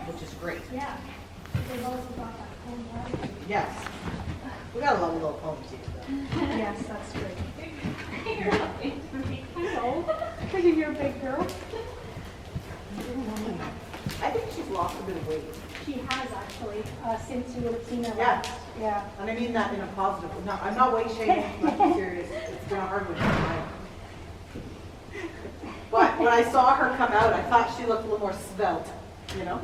which is great. Yeah. They've also got that home life. Yes. We got a lovely little pony too, though. Yes, that's great. You're laughing. So, because you're a big girl. I think she's lost a bit of weight. She has actually, since you would have seen her Yeah. last. Yeah. And I mean that in a positive way. No, I'm not weight shaming, I'm not serious. It's been a hard one for mine. But when I saw her come out, I thought she looked a little more svelte, you know?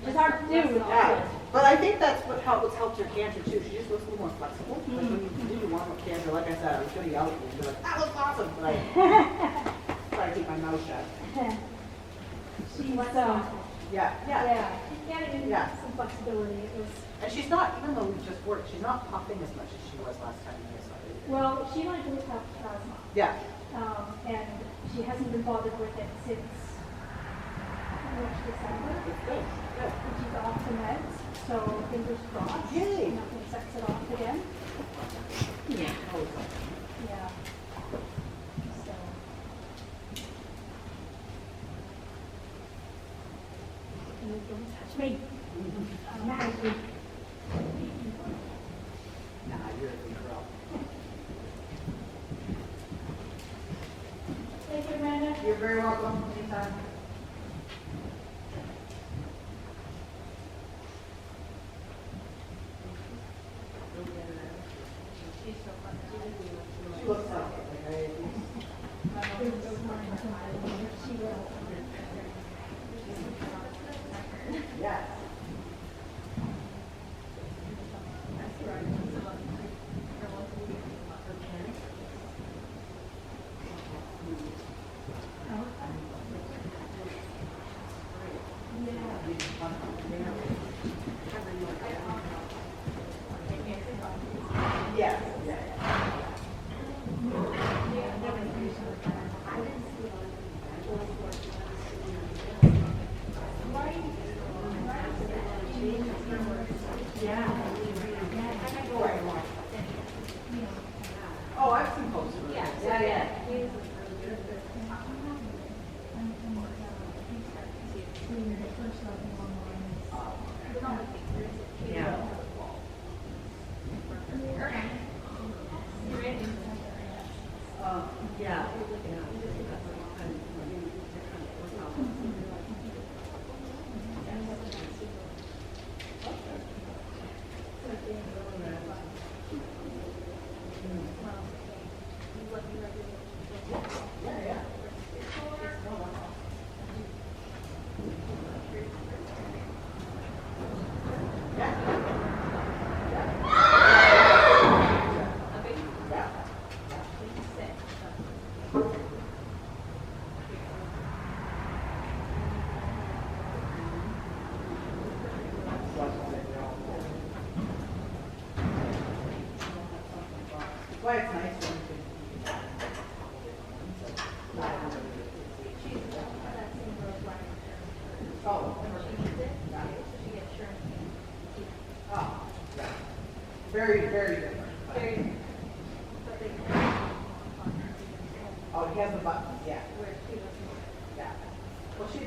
It's hard to do. Yeah. But I think that's what's helped her canter too. She just looks a little more flexible. Like when you do your warm-up canter, like I said, I was going to yell at you and be like, that looks awesome. But I try to keep my mouth shut. She's, Yeah, yeah. yeah, she's getting Yeah. some flexibility. It was, And she's not, even though we've just worked, she's not puffing as much as she was last time you guys saw her. well, she went to have asthma. Yeah. And she hasn't been bothered with it since December. It's good. Good. And she's off the meds, so fingers crossed. Yay. Nothing sets it off again. Yeah. Oh, Yeah. So. You don't touch me. I'm mad at you. nah, you're a good girl. Thank you, Amanda. You're very welcome. Anytime. She looks like it, right? Yeah. Yeah. Yeah. Oh, I've seen posters. Yeah. Yeah. Yeah. Why it's nice when you can. Oh, oh, yeah. Very, very different. Oh, he has the buttons, yeah. Yeah. Well, it's I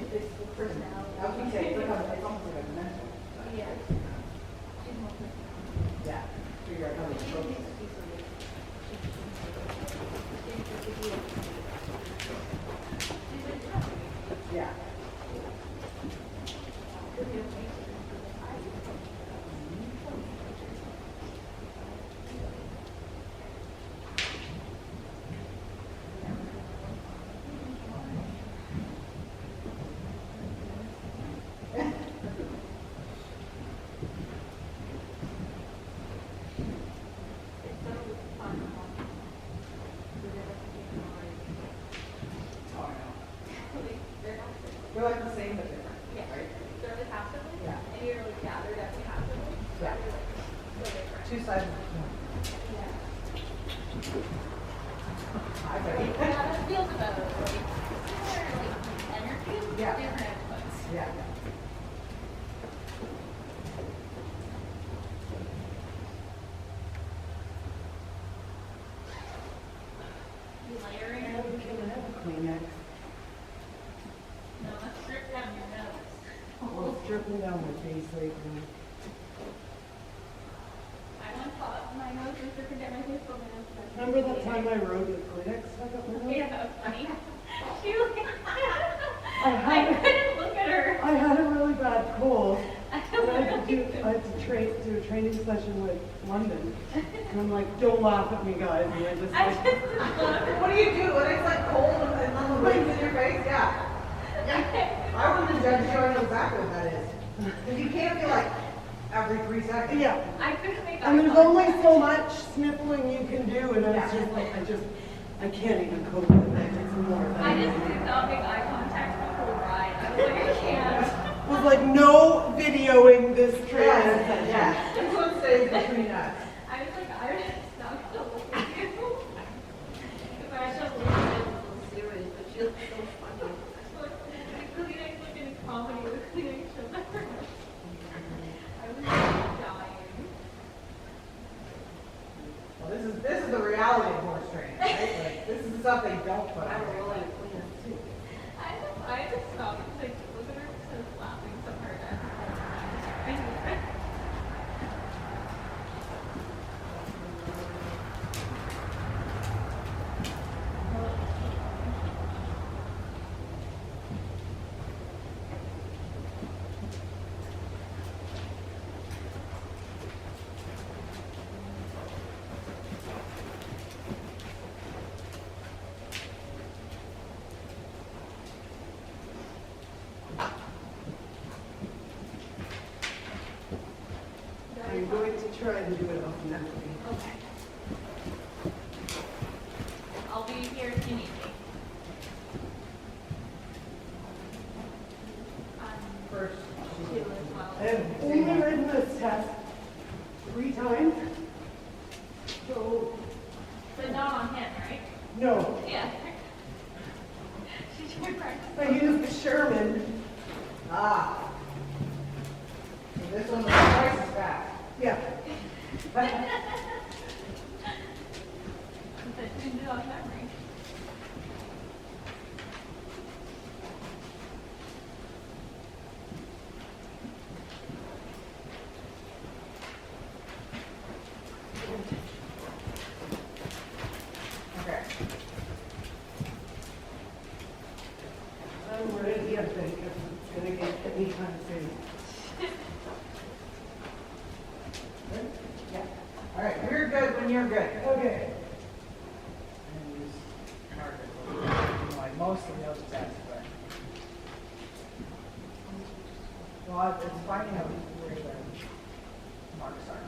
was gonna say, it's almost like a mental. Yeah. Figure out how to focus. Yeah. Oh, I know. They're like the same but different, right? Yeah. Yeah. Two sides of the coin. I bet. Yeah. Yeah. Kleenex. No, let's strip down your nose. Well, dripping down my face right now. I once thought my nose was dripping down my face, but my nose was Remember that time I rode the Kleenex stuck up my nose? Yeah, that was funny. She was I I couldn't look at her. had a really bad cold. I And I had to do, literally I had to do a training session with London. And I'm like, don't laugh at me, guys. And I just I like, just What do you do when it's like cold and then the wind's in your face? Yeah. Yeah. I wouldn't have judged you. I know exactly what that is. Because you can't be like every 3 seconds. yeah. I couldn't make And eye there's contact. only so much sniffling you can do. And I was Yeah. just like, I can't even cope with it. It's more than I just did not make eye contact the whole ride. I was like, I can't. It was like no videoing this trip. Yeah. This one stays between us. I was like, I'm just not gonna look at you. If I just look at it, it's so serious, but she looks so funny. So I couldn't even look at comedy with cleaning each other. I was dying. Well, this is the reality of horse training, right? Like, this is the stuff they don't put on. I had to stop and like look at her because I was laughing so hard at her. I'm going to try to do it off naturally. Okay. I'll be here if you need me. First, Two as well. I have only ridden this test 3 times. So, But not on him, right? no. Yeah. She tried practice. I used the Sherman. ah. So this one was twice as fast. Yeah. But you can do it off memory. Okay. I'm ready, I think, if it's going to get any time soon. Good? Yeah. All right, you're good when you're good. Okay. And use markers. You know, I mostly know the test, but. Well, it's finding out where the marks are.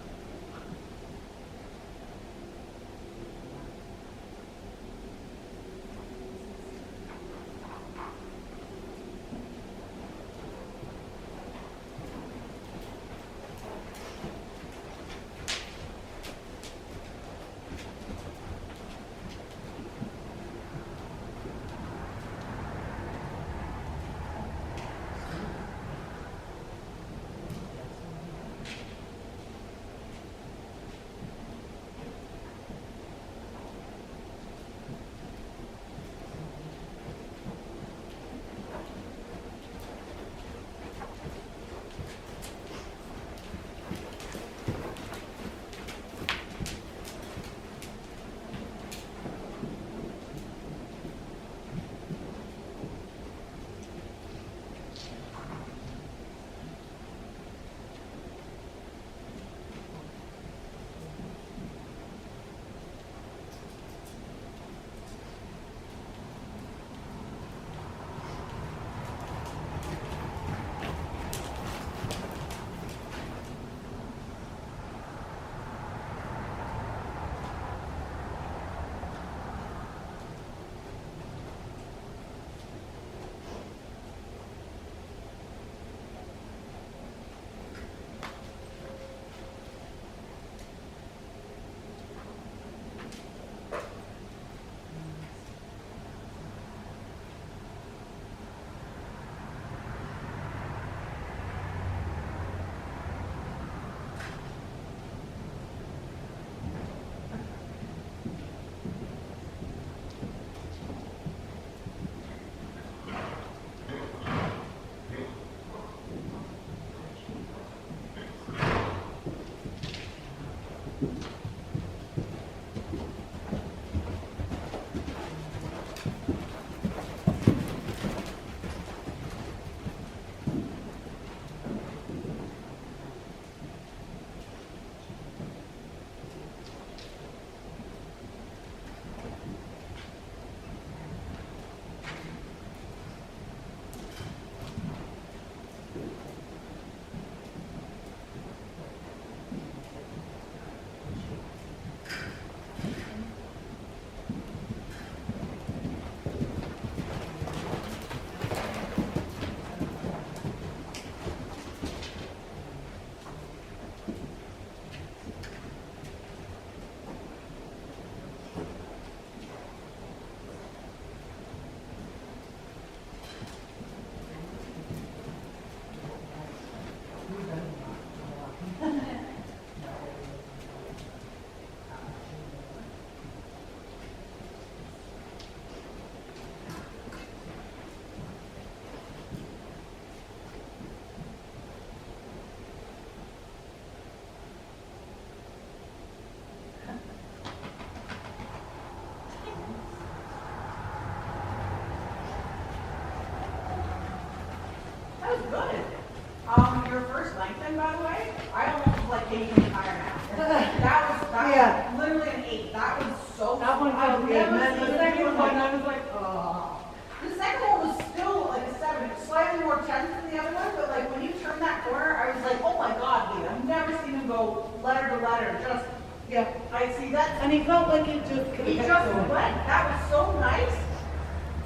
That was good. Your first lengthen, by the way, I almost like gave you an entire half. That was literally an 8. That was so. That one felt good. And then the second one, I was like, oh. The second one was still like a 7, slightly more tense than the other one, but like when you turn that corner, I was like, oh my God, Leigh, I've never seen him go letter to letter. Just, Yeah. I see that. And he felt like it just He just went. That was so nice.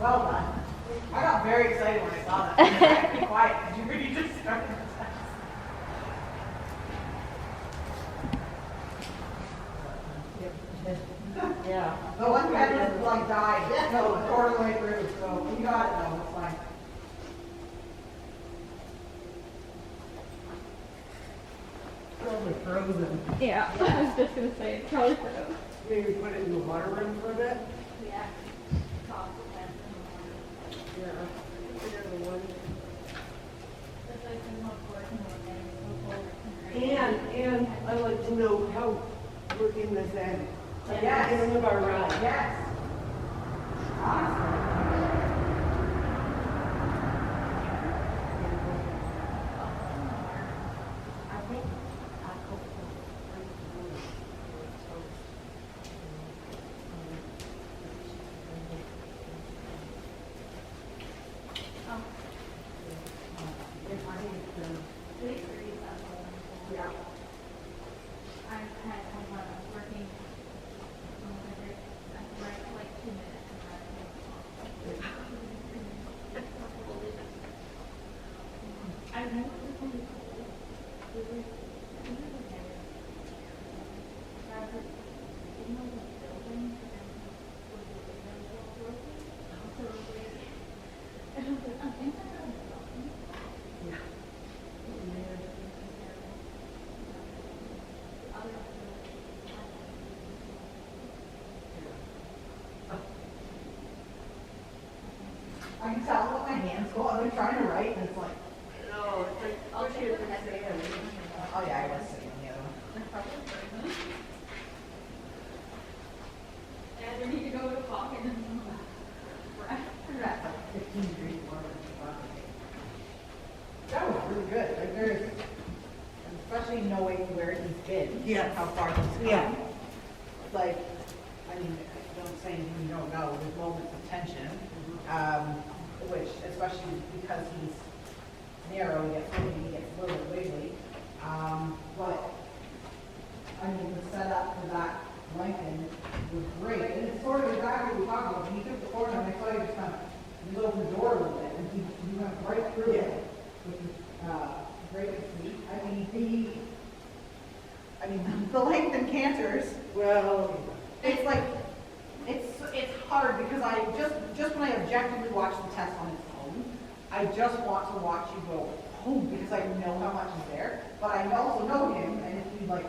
Well done. I got very excited when I saw that. I had to be quiet because you really just started the test. Yeah. The one guy just like died. No, a quarter of the way through. So you got it though. It's fine. Probably frozen. Yeah, I was just gonna say, it probably froze. Maybe put it in the water room for a bit. Yeah. Yeah. And I like to know how we're in this end. At the Yes. beginning of our ride. Yes. Honestly. Yeah. I'm working right for like 2 minutes. I know it's only cold. I can tell what my hands go. I'm trying to write, and it's like, No, it's like, I'll push take it the to head. stand. oh yeah, I was sitting on the other one. And we need to go to the pocket and 15 degrees warmer than the bottom. That was really good. Like there's, especially knowing where he's been. Yes. How far he's come. Yeah. Like, I mean, don't say anything you don't know. There's moments of tension, which, especially because he's narrow, he gets a little wiggly. But I mean, the setup for that lengthen was great, and it's sort of exactly what we talked about. When he took the corner, and I saw you just kind of, he was open the door a little bit, and he went right through it, which is great to see. I mean, the lengthen canters, Well, it's like, it's hard because I just when I objectively watch the test on its own, I just want to watch you go home because I know how much is there, but I also know him, and if you like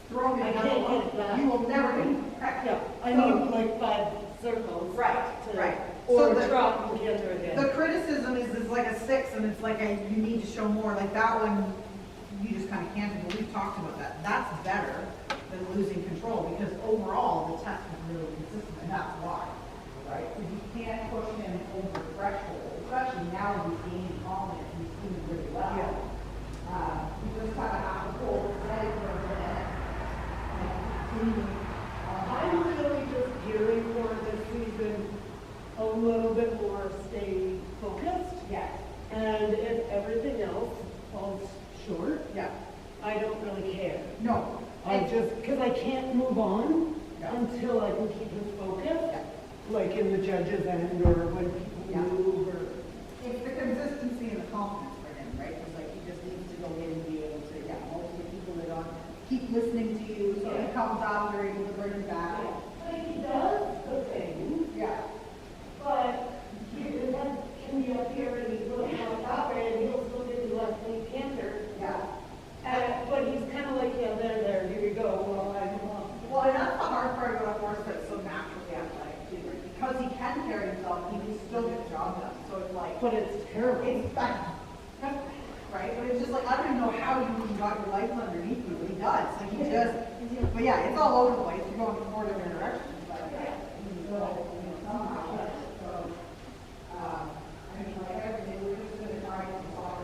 throw him I another can't one, get it back. you will never get it back. yeah, I So- need like 5 circles. Right, to- right. Or So the- drop and canter again. The criticism is like a 6, and it's like you need to show more. Like that one, you just kind of can't. But we've talked about that. That's better than losing control because overall the test is really consistent, and that's why, right? Because you can't push him over the threshold, especially now he's gaining confidence. He's doing really well. You just kind of have to hold steady for a minute and continue. I'm really just gearing for this season a little bit more stay focused. Yes. And if everything else falls short, Yeah. I don't really care. No. I just, because I can't move on Yeah. until I can keep his focus, Yeah. like in the judge's end or when people Yeah. move or. It's the consistency and the confidence for him, right? It's like he just needs to go in and be able to, motivate people that are, keep listening to you, so he comes out, you're able to bring him back. Like he does the things, Yeah. but he then can be up here and he's really not up and he'll still get the left knee canter. Yeah. But he's kind of like, yeah, there, here you go. Well, I'm off. Well, and that's the hard part about a horse that's so naturally athletic too, right? Because he can carry himself, he can still get the job done. So it's like, But it's terrible. it's bad, right? But it's just like, I don't even know how you even got your life underneath you, but he does. Like he just, but yeah, it's all over the place. You're going in 4 different directions. But somehow, so, I mean, like every day we're just gonna try to solve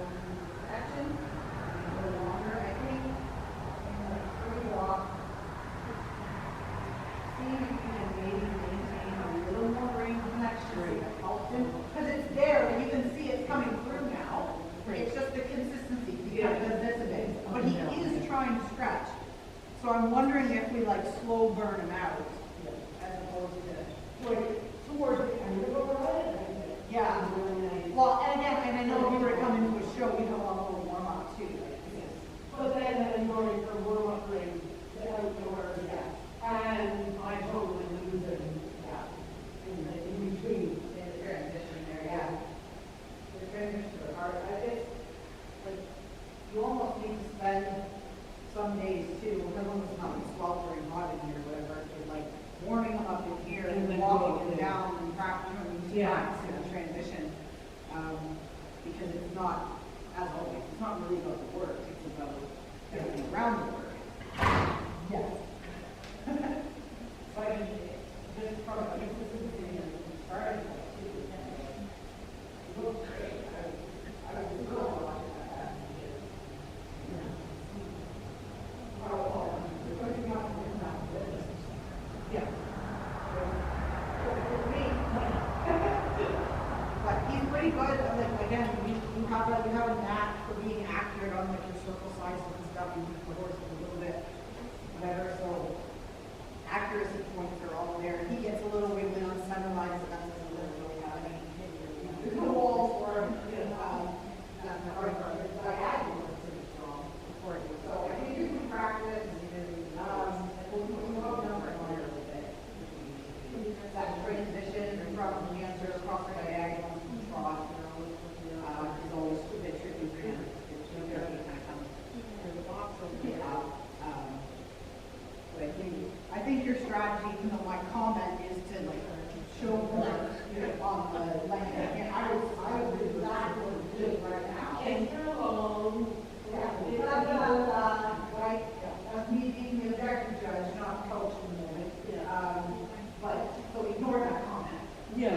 So I'm wondering if we like slow burn them out as opposed to, Like, towards the end of the ride, I think. yeah. Really nice. Well, and again, and I know if you were to come into a show, you don't want a little warm up too. But then going from warm-up ring to outdoor, and I totally lose it, in between. In the transition there, yeah. The transition is hard. It's like, you almost need to spend some days too, because when it's not sweltering hot in here or whatever, it's like warming them up in here and And then walking going them in. down and practicing these Yeah. tracks in the transition. Because it's not, as always, it's not really about the work, it's about everything around the work. Yes. So I mean, just from a consistency and starting point too, it looks great. I was really watching that. Yeah. But he's pretty good, like, again, you have a knack for being accurate on like your circle sizes and stuff, you use the horses a little bit, whatever, so accuracy points are all there. He gets a little wiggly on center lines, and that's a little, there's no walls for him, that's the hard part, but I had to work pretty strong before you. So I think you can practice, we'll go number on it a little bit. That transition from cancer across the diagonal from trot, is always a bit tricky for him. It's really kind of comes through the box over the top. But I think your strategy, you know, my comment is to like show more on the length. And I would do exactly what I'm doing right now. Right, that's me being the objective judge, not coaching them. But, so ignore that comment. Yeah.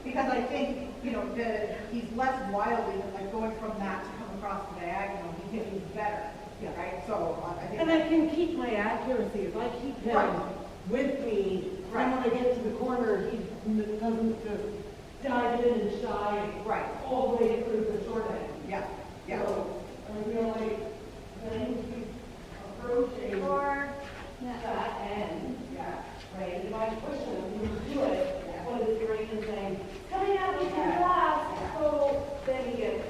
Because I think, you know, he's less wildly, like going from that to come across the diagonal, he's better, right? So I think. And I can keep my accuracy, if I keep him Right. with me, and when I get to the corner, he doesn't just dive in and shy Right. all the way through the short end. Yeah, yeah. So I feel like then he's approaching that end, Yeah. right? If I push him, he will do it, but his brain is saying, coming at me too fast, so then he gets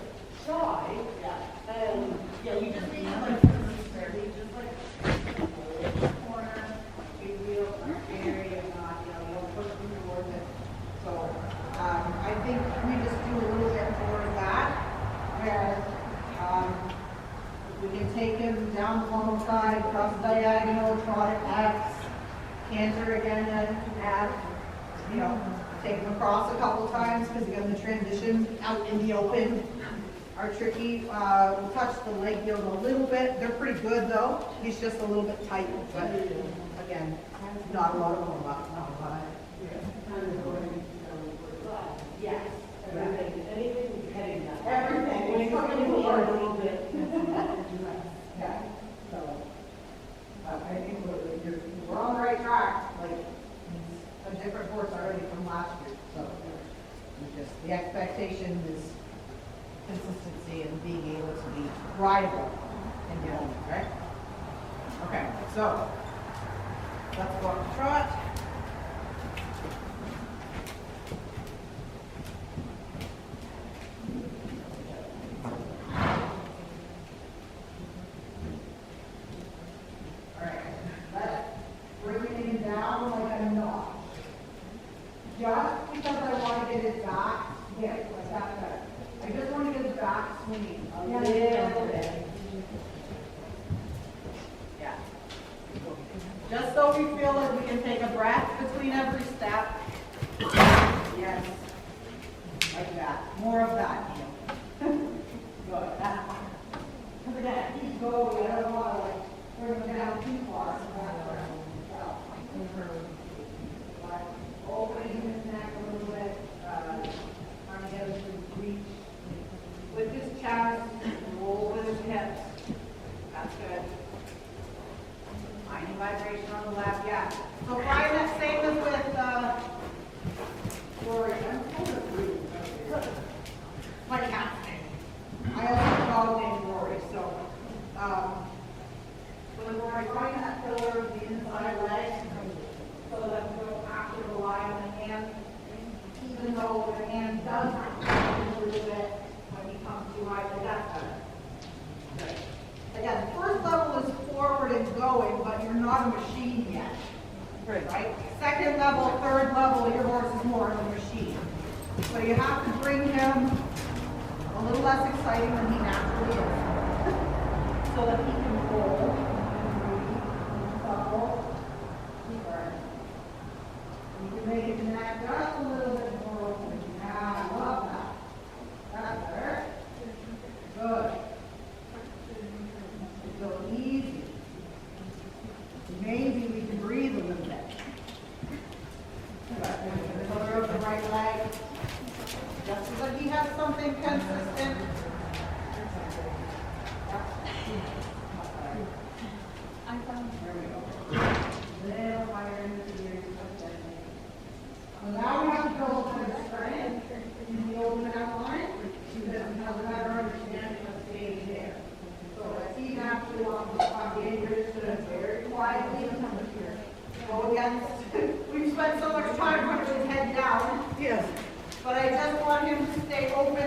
shy, Yeah. and Yeah, you just need to like, just like corner, big wheel, area, not, you know, you don't push them towards it. So, I think we just do a little bit more of that, where, we can take him down the long side, cross diagonal, trot it X, canter again at, you know, take him across a couple times, because again, the transitions out in the open are tricky. We'll touch the leg yield a little bit. They're pretty good though. He's just a little bit tight, but again, not a lot of warm up, not a lot. Yes. anything heading that. Everything. When you come into a little bit. Yeah, so, I think we're on the right track, like, a different horse already from last year, so. We just, the expectation is consistency and being able to be rideable in the element, right? Okay, so, let's walk the trot. Just because I want to get it back, yeah, like that better. I just want to get it back swinging a little bit. Yeah. Just so we feel like we can take a breath between every step. Yes. Like that. More of that. Good. Because again, keep going. I don't want to like bring them down too far. Opening his neck a little bit, trying to get him to reach with his chest, roll with his hips. That's good. Tiny vibration on the left, yeah. So find that same as with, Rory. I'm kind of rude. My cat's name. I also have a dog named Rory, so, when Rory not a machine yet, Right. right? Second level, third level, your horse is more of a machine. So you have to bring him a little less exciting than he naturally is, so that he can roll and breathe, buckle, right. You can make it neck just a little bit more open. Ah, I love that. That's better. Good. Go easy. Maybe we can breathe a little bit. Good. Color of the right leg. Just so that he has something consistent. I found There we go. Little higher into the ears. Well, now we have to go over the strength in the open outline, because we have a better understanding of staying there. So as he naturally walks the behaviors that are very quietly go against, we've spent so much time putting his head down, Yes. but I just want him to stay open